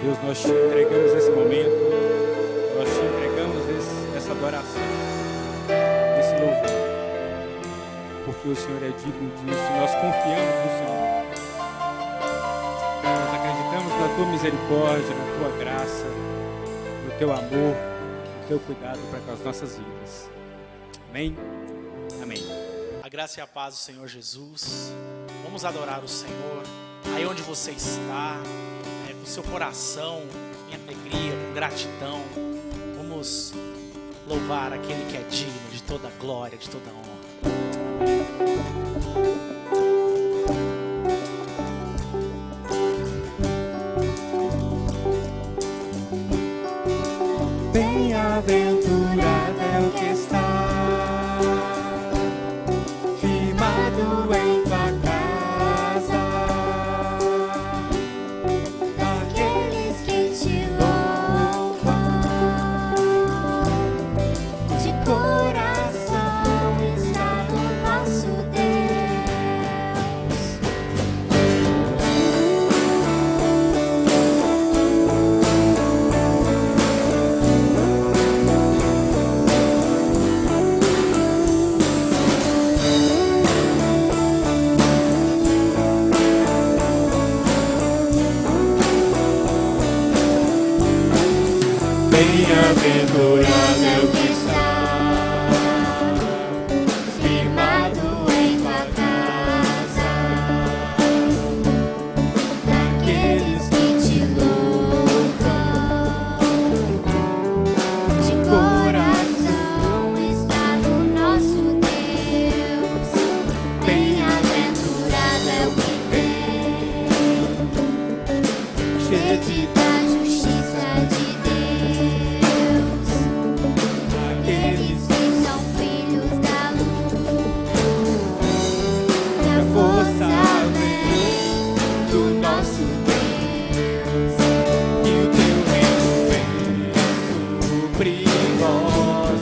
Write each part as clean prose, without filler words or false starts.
Deus, nós te entregamos esse momento, nós te entregamos essa adoração, esse louvor, porque o Senhor é digno disso, nós confiamos no Senhor. Nós acreditamos na tua misericórdia, na tua graça, no teu amor, no teu cuidado para com as nossas vidas. Amém? Amém. A graça e a paz do Senhor Jesus. Vamos adorar o Senhor aí onde você está, com seu coração em alegria, com gratidão. Vamos louvar aquele que é digno de toda glória, de toda honra. Bem-aventurado é o que está firmado em tua casa, aqueles que te louvam de coração, está no nosso Deus. Bem-aventurado é o que está firmado em tua casa, daqueles que te louvam de coração, está no nosso Deus. Bem-aventurado é o que vem, sede da justiça de Deus, aqueles que são filhos da luz, e a força vem do nosso Deus, e o teu reino vem sobre nós,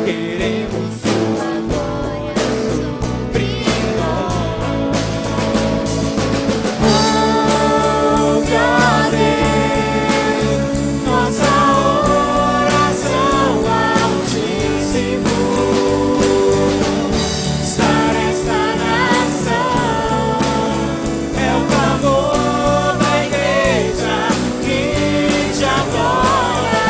queremos sua glória sobre nós. Ouve, ó Deus, nossa oração altíssimo, sara esta nação, é o clamor da igreja que te adora.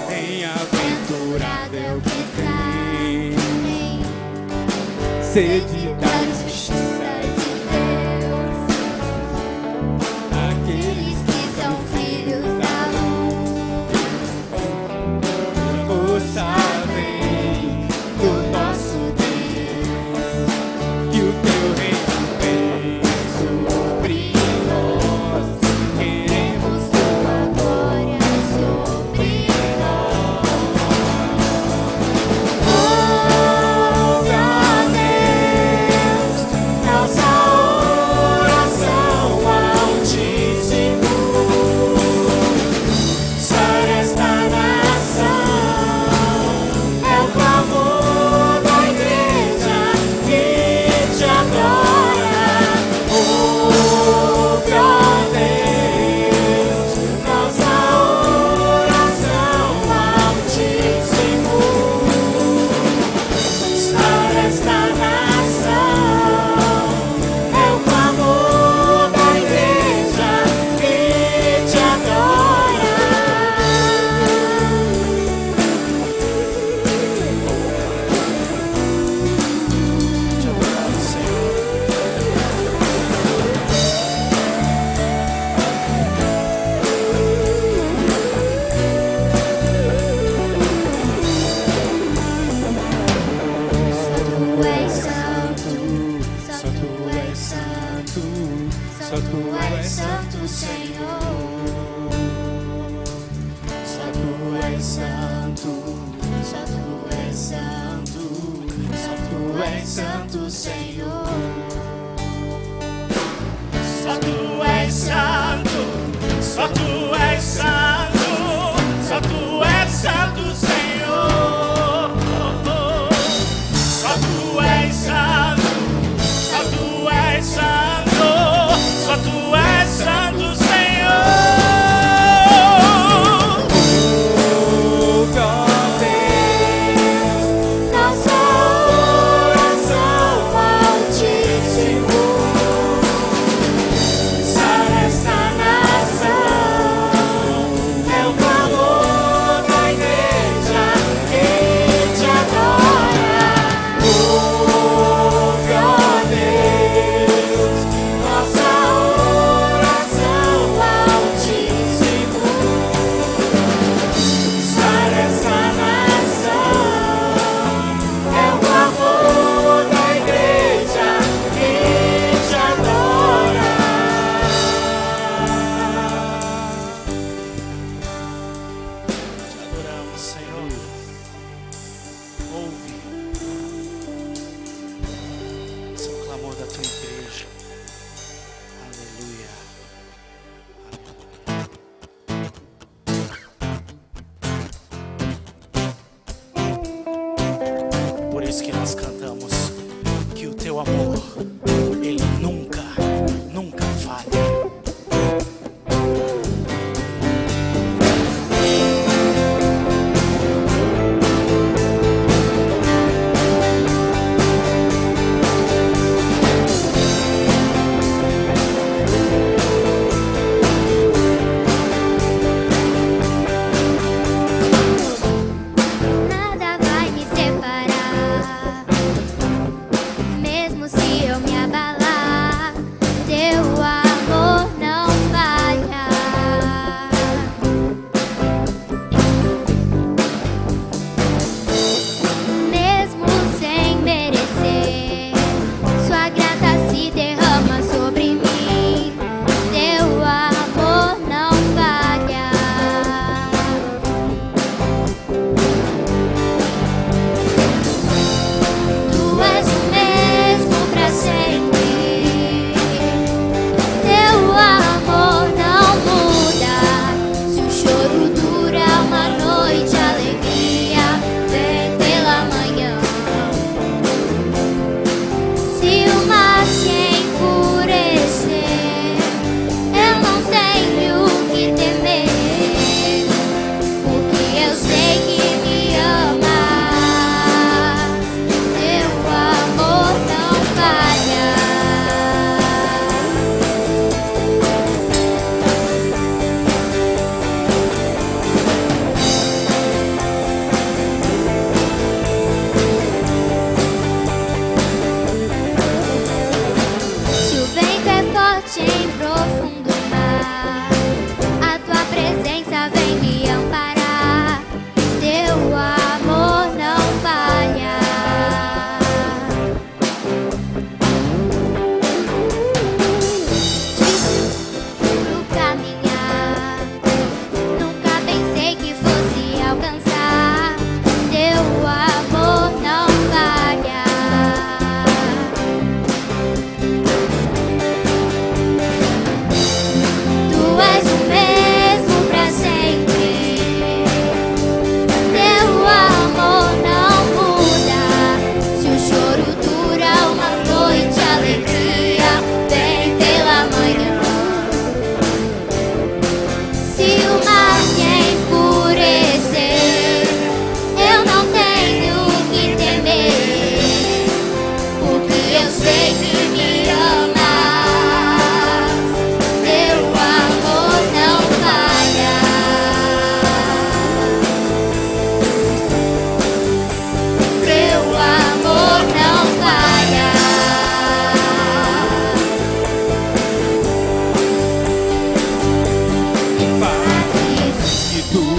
Bem-aventurado é o que tem sede da justiça de Deus, aqueles que são filhos da luz, força vem do nosso Deus, que o teu reino vem sobre nós, queremos tua glória sobre nós. Ouve, ó Deus, nossa oração altíssimo, sara esta nação, é o clamor da igreja que te adora. Ouve, ó Deus, nossa oração altíssimo, sara esta nação, é o clamor da igreja que te adora. Te adoramos, Senhor. Só tu és santo, só tu és santo, só tu és santo, Senhor. Só tu és santo, só tu és santo, só tu és santo, Senhor. Só tu és santo, só tu és santo, só tu és santo, Senhor.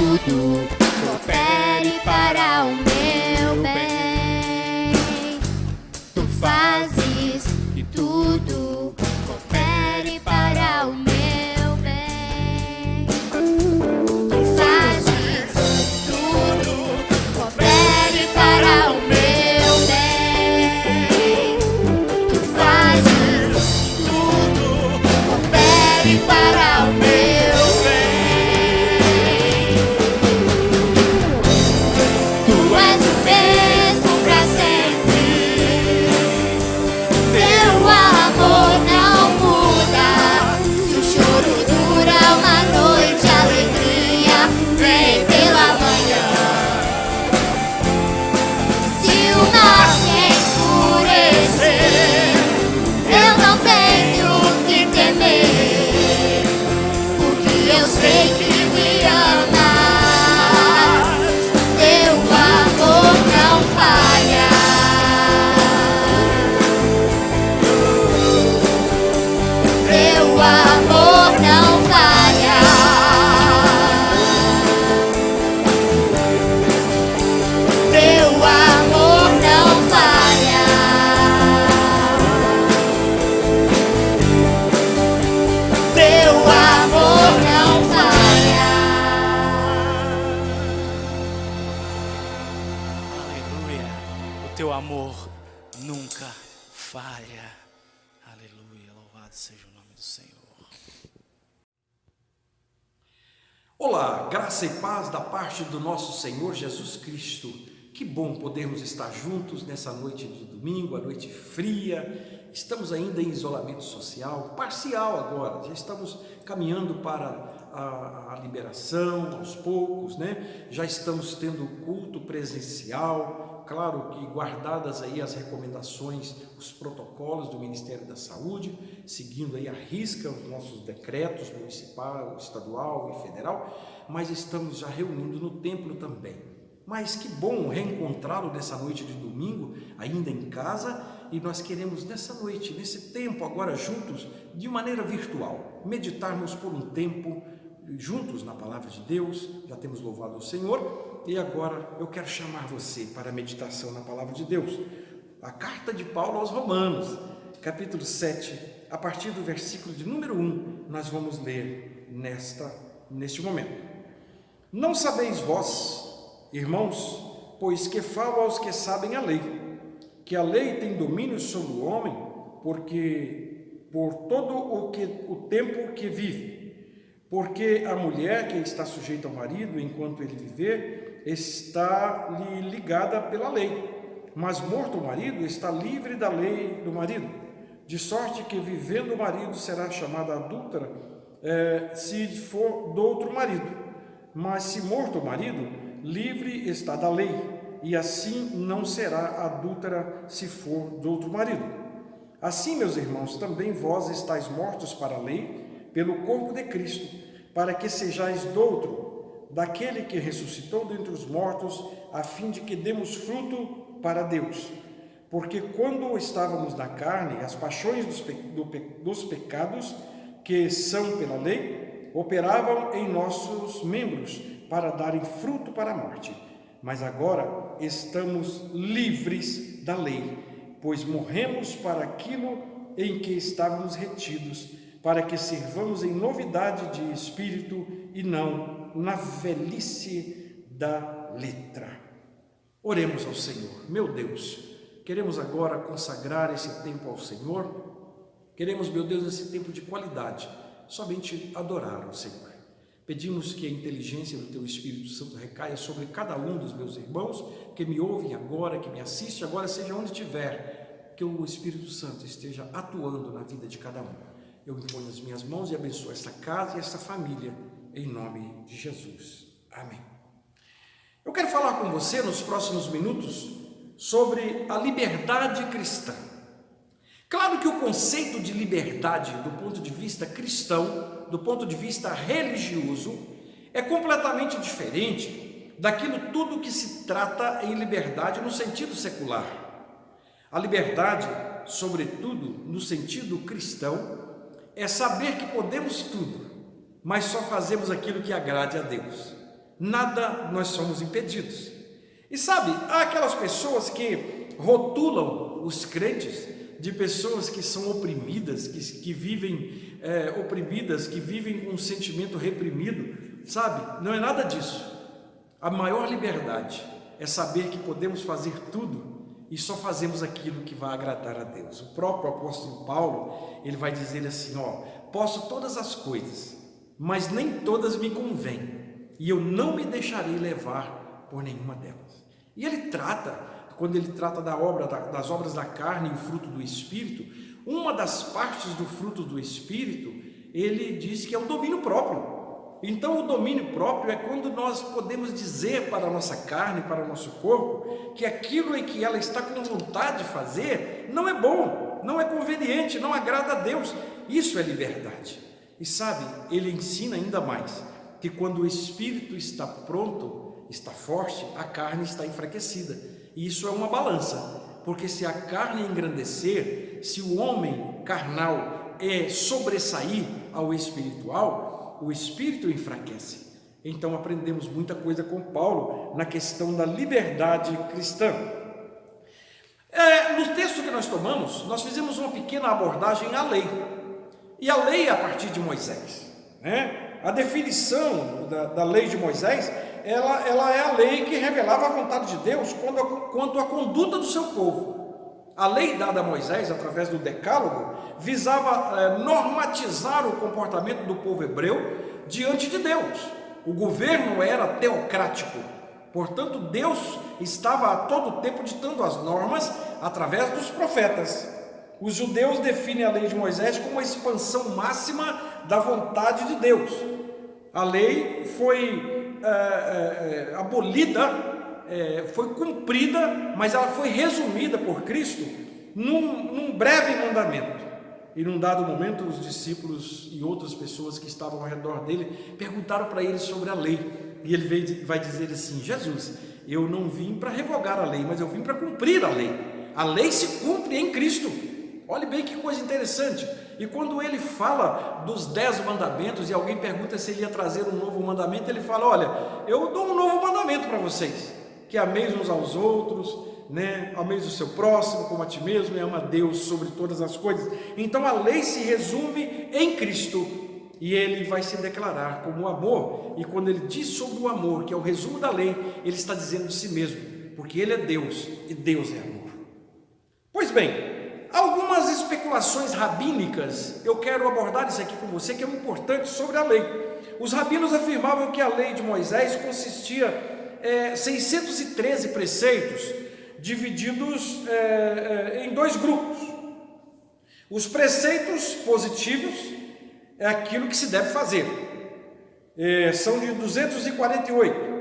tudo coopere para o meu bem. Tu fazes que tudo coopere para o meu bem. Tu fazes tudo coopere para o meu bem. Tu fazes tudo coopere para o meu bem. Tu és o mesmo pra sempre. Teu amor não muda. Se o choro dura uma noite, a alegria vem pela manhã. Se o mar se enfurecer, eu não tenho que temer, porque eu sei que me amas. Teu amor não falha. Teu amor não falha. Teu amor não falha. Teu amor não falha. Aleluia. O teu amor nunca falha. Aleluia. Louvado seja o nome do Senhor. Olá, graça e paz da parte do nosso Senhor Jesus Cristo. Que bom podermos estar juntos nessa noite de domingo, a noite fria. Estamos ainda em isolamento social, parcial agora, já estamos caminhando para a liberação aos poucos, né? Já estamos tendo culto presencial, claro que guardadas aí as recomendações, os protocolos do Ministério da Saúde, seguindo aí à risca os nossos decretos municipal, estadual e federal, mas estamos já reunindo no templo também. Mas que bom reencontrá-lo nessa noite de domingo, ainda em casa, e nós queremos nessa noite, nesse tempo agora juntos, de maneira virtual, meditarmos por um tempo juntos na Palavra de Deus. Já temos louvado ao Senhor e agora eu quero chamar você para a meditação na Palavra de Deus. A carta de Paulo aos Romanos, capítulo 7, a partir do versículo de número 1, nós vamos ler neste momento. Não sabeis vós, irmãos, pois que falo aos que sabem a lei, que a lei tem domínio sobre o homem, porque por todo o tempo que vive, porque a mulher que está sujeita ao marido enquanto ele viver, está-lhe ligada pela lei, mas morto o marido, está livre da lei do marido, de sorte que vivendo o marido será chamada adúltera, se for do outro marido, mas se morto o marido, livre está da lei, e assim não será adúltera se for do outro marido. Assim, meus irmãos, também vós estáis mortos para a lei, pelo corpo de Cristo, para que sejais doutro, daquele que ressuscitou dentre os mortos, a fim de que demos fruto para Deus. Porque quando estávamos na carne, as paixões dos pecados, que são pela lei, operavam em nossos membros, para darem fruto para a morte. Mas agora estamos livres da lei, pois morremos para aquilo em que estávamos retidos, para que servamos em novidade de espírito e não na velhice da letra. Oremos ao Senhor. Meu Deus, queremos agora consagrar esse tempo ao Senhor. Queremos, meu Deus, esse tempo de qualidade, somente adorar ao Senhor. Pedimos que a inteligência do Teu Espírito Santo recaia sobre cada um dos meus irmãos que me ouvem agora, que me assiste agora, seja onde estiver, que o Espírito Santo esteja atuando na vida de cada um. Eu imponho as minhas mãos e abençoo esta casa e esta família, em nome de Jesus. Amém. Eu quero falar com você nos próximos minutos sobre a liberdade cristã. Claro que o conceito de liberdade do ponto de vista cristão, do ponto de vista religioso, é completamente diferente daquilo tudo que se trata em liberdade no sentido secular. A liberdade, sobretudo no sentido cristão, é saber que podemos tudo, mas só fazemos aquilo que agrade a Deus. nada nós somos impedidos. E sabe, há aquelas pessoas que rotulam os crentes de pessoas que são oprimidas, que vivem oprimidas, que vivem com um sentimento reprimido, sabe? Não é nada disso. A maior liberdade é saber que podemos fazer tudo e só fazemos aquilo que vai agradar a Deus. O próprio apóstolo Paulo, ele vai dizer assim, posso todas as coisas, mas nem todas me convêm, e eu não me deixarei levar por nenhuma delas. E ele trata, quando ele trata das obras da carne e o fruto do Espírito, uma das partes do fruto do Espírito, ele diz que é o domínio próprio. Então o domínio próprio é quando nós podemos dizer para a nossa carne, para o nosso corpo, que aquilo em que ela está com vontade de fazer não é bom, não é conveniente, não agrada a Deus. Isso é liberdade. E sabe, ele ensina ainda mais, que quando o Espírito está pronto, está forte, a carne está enfraquecida. E isso é uma balança, porque se a carne engrandecer, se o homem carnal sobressair ao espiritual, o espírito enfraquece. Então aprendemos muita coisa com Paulo na questão da liberdade cristã. No texto que nós tomamos, nós fizemos uma pequena abordagem à lei. E a lei a partir de Moisés, né? A definição da lei de Moisés, ela é a lei que revelava a vontade de Deus quanto à conduta do seu povo. A lei dada a Moisés, através do decálogo, visava normatizar o comportamento do povo hebreu diante de Deus. O governo era teocrático, portanto Deus estava a todo tempo ditando as normas através dos profetas. Os judeus definem a lei de Moisés como a expansão máxima da vontade de Deus. A lei foi abolida, foi cumprida, mas ela foi resumida por Cristo num breve mandamento. E num dado momento, os discípulos e outras pessoas que estavam ao redor dele perguntaram para ele sobre a lei. E ele vai dizer assim: Jesus, eu não vim para revogar a lei, mas eu vim para cumprir a lei. A lei se cumpre em Cristo. Olhe bem que coisa interessante. E quando ele fala dos 10 mandamentos e alguém pergunta se ele ia trazer um novo mandamento, ele fala: olha, eu dou um novo mandamento para vocês, que ameis uns aos outros, né? Ameis o seu próximo como a ti mesmo, e ama a Deus sobre todas as coisas. Então a lei se resume em Cristo, e ele vai se declarar como o amor. E quando ele diz sobre o amor, que é o resumo da lei, ele está dizendo de si mesmo, porque ele é Deus e Deus é amor. Pois bem, algumas especulações rabínicas, eu quero abordar isso aqui com você, que é importante, sobre a lei. Os rabinos afirmavam que a lei de Moisés consistia em 613 preceitos, divididos em 2 grupos. Os preceitos positivos é aquilo que se deve fazer, são de 248,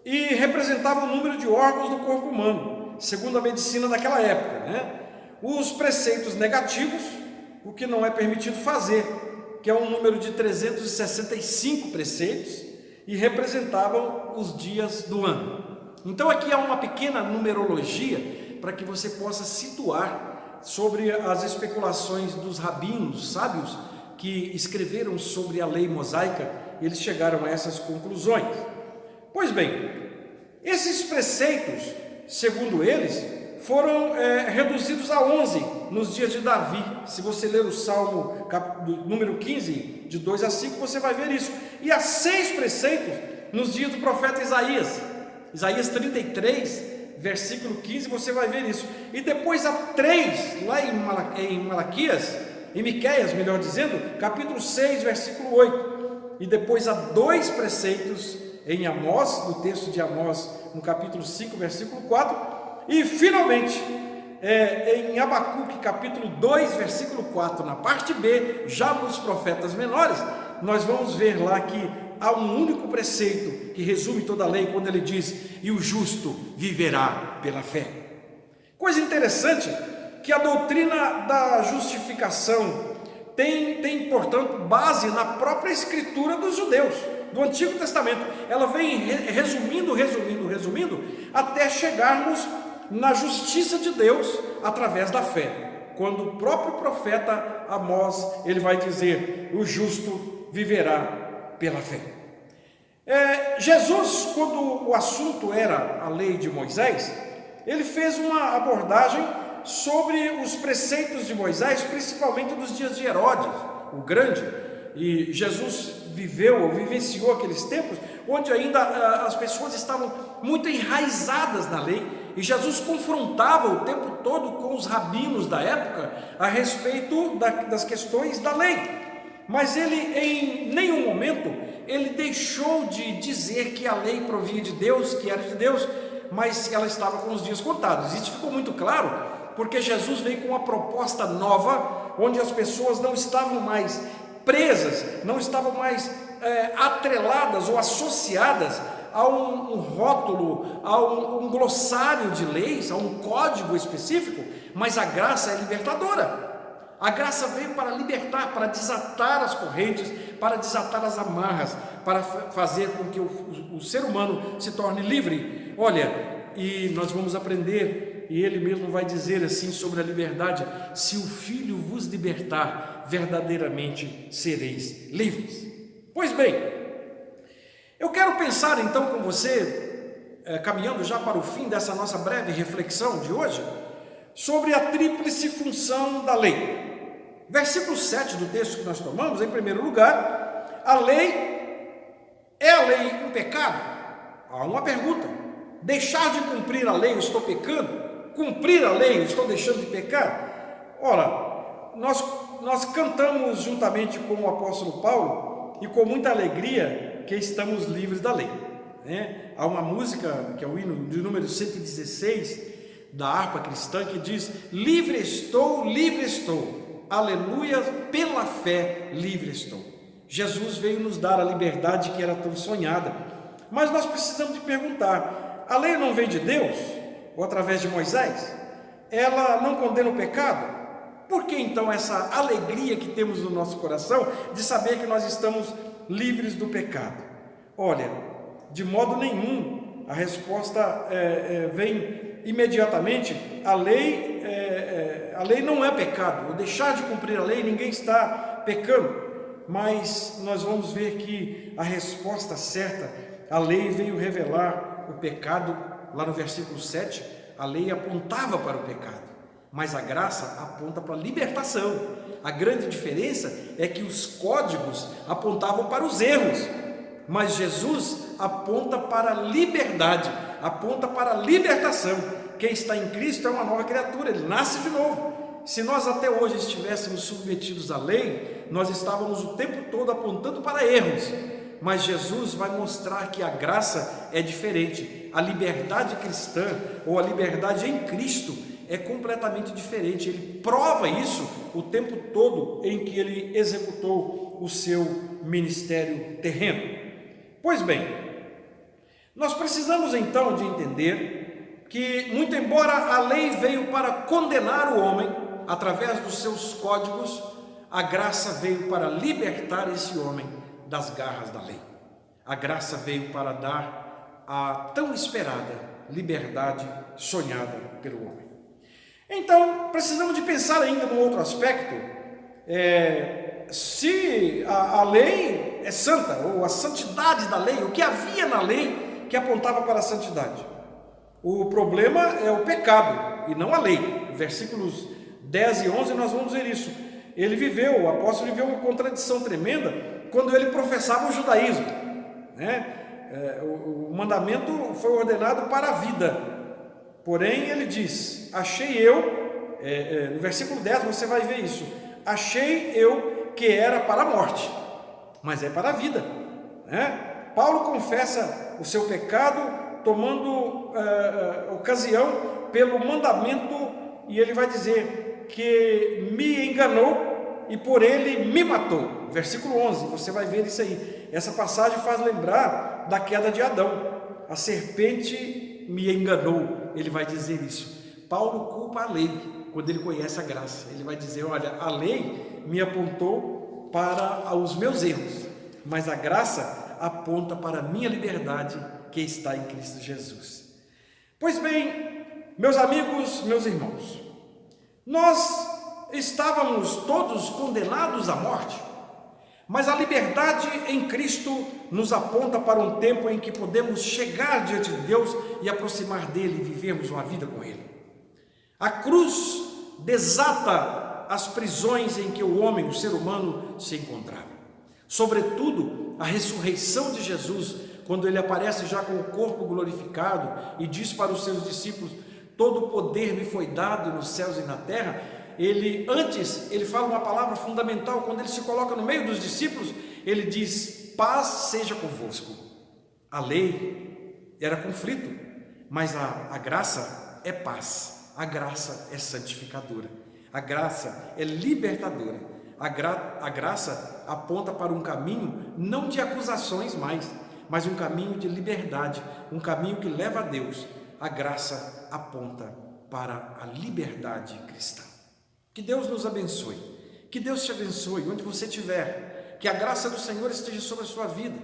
e representavam o número de órgãos do corpo humano, segundo a medicina daquela época, né? Os preceitos negativos, o que não é permitido fazer, que é um número de 365 preceitos, e representavam os dias do ano. Então aqui há uma pequena numerologia para que você possa situar sobre as especulações dos rabinos sábios que escreveram sobre a lei mosaica. Eles chegaram a essas conclusões. Pois bem, esses preceitos, segundo eles, foram reduzidos a 11 nos dias de Davi. Se você ler o Salmo número 15, de 2 a 5, você vai ver isso. E a 6 preceitos nos dias do profeta Isaías. Isaías 33, versículo 15, você vai ver isso. E depois a 3, lá em Malaquias, em Miqueias, melhor dizendo, capítulo 6, versículo 8. E depois a 2 preceitos em Amós, no texto de Amós, no capítulo 5, versículo 4. E finalmente, em Abacuque, capítulo 2, versículo 4, na parte B, já nos profetas menores, nós vamos ver lá que há um único preceito que resume toda a lei, quando ele diz: e o justo viverá pela fé. Coisa interessante, que a doutrina da justificação tem, portanto, base na própria escritura dos judeus, do Antigo Testamento. Ela vem resumindo, até chegarmos na justiça de Deus através da fé, quando o próprio profeta Amós, ele vai dizer: o justo viverá pela fé. Jesus, quando o assunto era a lei de Moisés, ele fez uma abordagem sobre os preceitos de Moisés, principalmente nos dias de Herodes, o Grande. E Jesus viveu ou vivenciou aqueles tempos onde ainda as pessoas estavam muito enraizadas na lei, e Jesus confrontava o tempo todo com os rabinos da época a respeito das questões da lei. Mas ele, em nenhum momento, ele deixou de dizer que a lei provia de Deus, que era de Deus, mas ela estava com os dias contados. Isso ficou muito claro, porque Jesus veio com uma proposta nova, onde as pessoas não estavam mais presas, não estavam mais atreladas ou associadas a um rótulo, a um glossário de leis, a um código específico, mas a graça é libertadora. A graça veio para libertar, para desatar as correntes, para desatar as amarras, para fazer com que o ser humano se torne livre. Olha, e nós vamos aprender, e ele mesmo vai dizer assim sobre a liberdade: se o Filho vos libertar, verdadeiramente sereis livres. Pois bem, eu quero pensar então com você, caminhando já para o fim dessa nossa breve reflexão de hoje, sobre a tríplice função da lei. Versículo 7 do texto que nós tomamos, em primeiro lugar, a lei é a lei um pecado? Há uma pergunta: deixar de cumprir a lei eu estou pecando? Cumprir a lei eu estou deixando de pecar? Ora, nós cantamos juntamente com o apóstolo Paulo e com muita alegria que estamos livres da lei, né? Há uma música que é o hino de número 116 da harpa cristã que diz: livre estou, aleluia, pela fé livre estou. Jesus veio nos dar a liberdade que era tão sonhada, mas nós precisamos de perguntar: a lei não vem de Deus, ou através de Moisés? Ela não condena o pecado? Por que então essa alegria que temos no nosso coração de saber que nós estamos livres do pecado? Olha, de modo nenhum a resposta vem imediatamente. A lei não é pecado. Ao deixar de cumprir a lei, ninguém está pecando. Mas nós vamos ver que a resposta certa, a lei veio revelar o pecado. Lá no versículo 7, a lei apontava para o pecado, mas a graça aponta para a libertação. A grande diferença é que os códigos apontavam para os erros, mas Jesus aponta para a liberdade, aponta para a libertação. Quem está em Cristo é uma nova criatura, ele nasce de novo. Se nós até hoje estivéssemos submetidos à lei, nós estávamos o tempo todo apontando para erros, mas Jesus vai mostrar que a graça é diferente. A liberdade cristã, ou a liberdade em Cristo, é completamente diferente. Ele prova isso o tempo todo em que ele executou o seu ministério terreno. Pois bem, nós precisamos então de entender que, muito embora a lei veio para condenar o homem através dos seus códigos, a graça veio para libertar esse homem das garras da lei. A graça veio para dar a tão esperada liberdade sonhada pelo homem. Então, precisamos de pensar ainda num outro aspecto. Se a lei é santa, ou a santidade da lei, o que havia na lei que apontava para a santidade? O problema é o pecado e não a lei. Versículos 10 e 11 nós vamos ver isso. O apóstolo viveu uma contradição tremenda quando ele professava o judaísmo, né? O mandamento foi ordenado para a vida, porém ele diz: achei eu, no versículo 10 você vai ver isso, achei eu que era para a morte, mas é para a vida, né? Paulo confessa o seu pecado tomando ocasião pelo mandamento, e ele vai dizer que me enganou e por ele me matou. Versículo 11, você vai ver isso aí. Essa passagem faz lembrar da queda de Adão. A serpente me enganou, ele vai dizer isso. Paulo culpa a lei quando ele conhece a graça. Ele vai dizer: olha, a lei me apontou para os meus erros, mas a graça aponta para a minha liberdade que está em Cristo Jesus. Pois bem, meus amigos, meus irmãos, nós estávamos todos condenados à morte, Mas a liberdade em Cristo nos aponta para um tempo em que podemos chegar diante de Deus e aproximar dele e vivermos uma vida com ele. A cruz desata as prisões em que o homem, o ser humano, se encontrava. Sobretudo, a ressurreição de Jesus, quando ele aparece já com o corpo glorificado e diz para os seus discípulos: todo o poder me foi dado nos céus e na terra. Ele fala uma palavra fundamental. Quando ele se coloca no meio dos discípulos, ele diz: paz seja convosco. A lei era conflito, mas a graça é paz, a graça é santificadora, a graça é libertadora, a graça aponta para um caminho não de acusações mais, mas um caminho de liberdade, um caminho que leva a Deus. A graça aponta para a liberdade cristã. Que Deus nos abençoe, que Deus te abençoe onde você estiver, que a graça do Senhor esteja sobre a sua vida.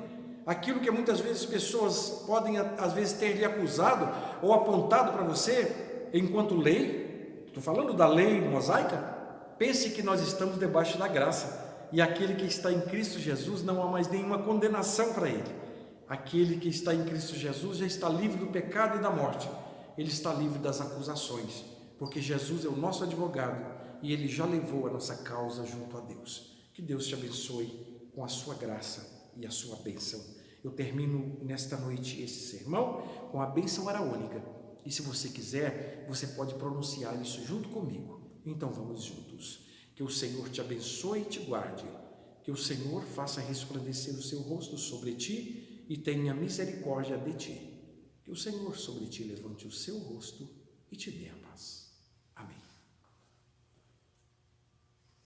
Aquilo que muitas vezes pessoas podem às vezes ter lhe acusado ou apontado para você enquanto lei, estou falando da lei mosaica, pense que nós estamos debaixo da graça, e aquele que está em Cristo Jesus não há mais nenhuma condenação para ele. Aquele que está em Cristo Jesus já está livre do pecado e da morte, ele está livre das acusações, porque Jesus é o nosso advogado e ele já levou a nossa causa junto a Deus. Que Deus te abençoe com a sua graça e a sua bênção. Eu termino nesta noite esse sermão com a bênção araônica, e se você quiser, você pode pronunciar isso junto comigo. Então vamos juntos. Que o Senhor te abençoe e te guarde, que o Senhor faça resplandecer o seu rosto sobre ti e tenha misericórdia de ti, que o Senhor sobre ti levante o seu rosto e te dê a paz.